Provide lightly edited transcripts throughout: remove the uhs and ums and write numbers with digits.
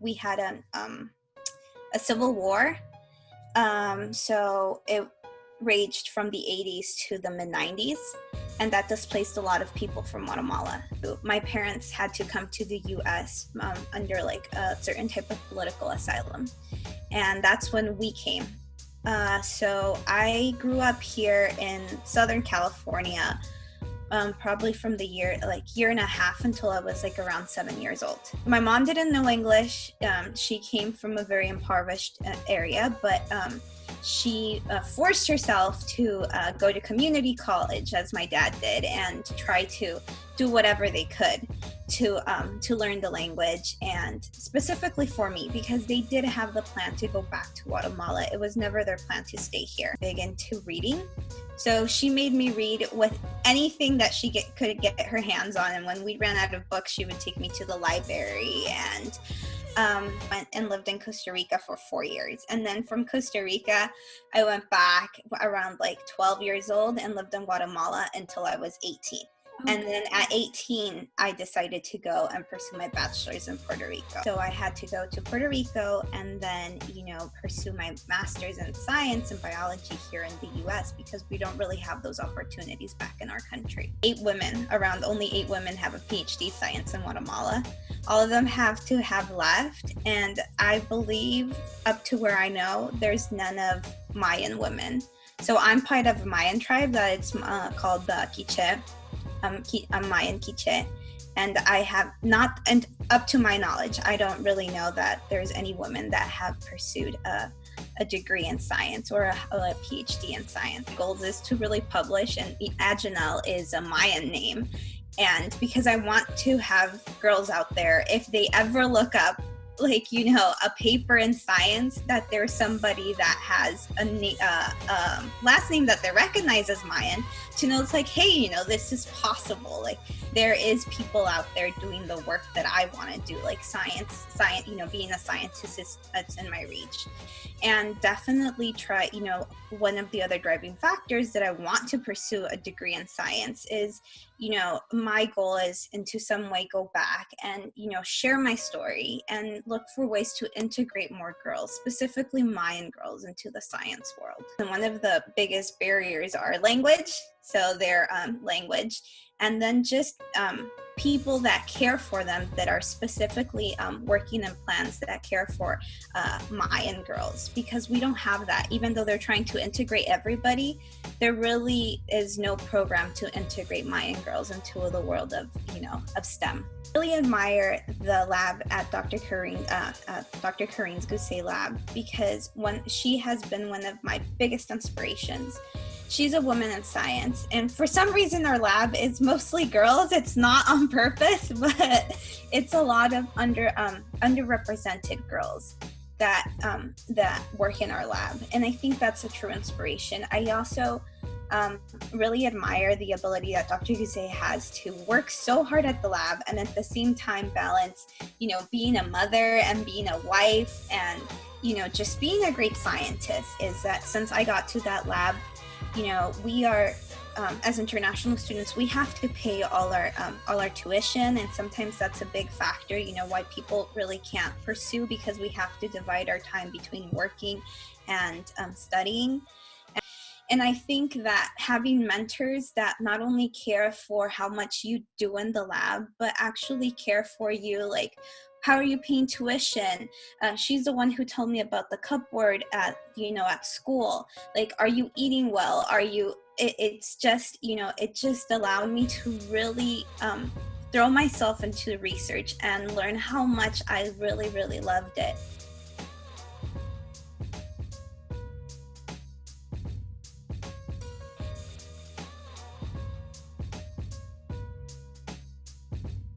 we had a civil war. So it raged from the 80s to the mid-90s, and that displaced a lot of people from Guatemala. My parents had to come to the US under like a certain type of political asylum, and that's when we came. So I grew up here in Southern California, probably from the year and a half until I was like around 7 years old. My mom didn't know English. She came from a very impoverished area, but she forced herself to go to community college, as my dad did, and to try to do whatever they could to learn the language, and specifically for me, because they did have the plan to go back to Guatemala. It was never their plan to stay here. Big into reading. So she made me read with anything that she could get her hands on. And when we ran out of books, she would take me to the library, and went and lived in Costa Rica for 4 years. And then from Costa Rica, I went back around like 12 years old and lived in Guatemala until I was 18. And then at 18, I decided to go and pursue my bachelor's in Puerto Rico. So I had to go to Puerto Rico and then, pursue my master's in science and biology here in the US, because we don't really have those opportunities back in our country. Only 8 women have a Ph.D. science in Guatemala. All of them have to have left. And I believe, up to where I know, there's none of Mayan women. So I'm part of a Mayan tribe that it's called the Quiche. I'm Mayan Quiche, and I have not, and up to my knowledge, I don't really know that there's any women that have pursued a degree in science or a PhD in science. My goal is to really publish, and AJANEL is a Mayan name, and because I want to have girls out there, if they ever look up a paper in science, that there's somebody that has a last name that they recognize as Mayan, to know it's like, hey, this is possible. Like, there is people out there doing the work that I want to do, like science, being a scientist that's in my reach. And definitely try, one of the other driving factors that I want to pursue a degree in science is, my goal is to some way go back and, share my story and look for ways to integrate more girls, specifically Mayan girls, into the science world. And one of the biggest barriers are language, so their language, and then just people that care for them, that are specifically working in plans that care for Mayan girls, because we don't have that. Even though they're trying to integrate everybody, there really is no program to integrate Mayan girls into the world of STEM. I really admire the lab at Dr. Kareen's Gusay lab, because she has been one of my biggest inspirations. She's a woman in science, and for some reason our lab is mostly girls. It's not on purpose, but it's a lot of underrepresented girls that work in our lab, and I think that's a true inspiration. I also really admire the ability that Dr. Gusay has to work so hard at the lab, and at the same time balance, being a mother and being a wife, and just being a great scientist. Is that since I got to that lab, we are, as international students, we have to pay all our tuition, and sometimes that's a big factor, why people really can't pursue, because we have to divide our time between working and studying. And I think that having mentors that not only care for how much you do in the lab, but actually care for you, like, how are you paying tuition? She's the one who told me about the cupboard at school. Like, are you eating well? It's just, it just allowed me to really throw myself into research and learn how much I really, really loved it.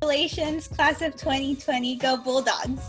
Congratulations, class of 2020, go Bulldogs!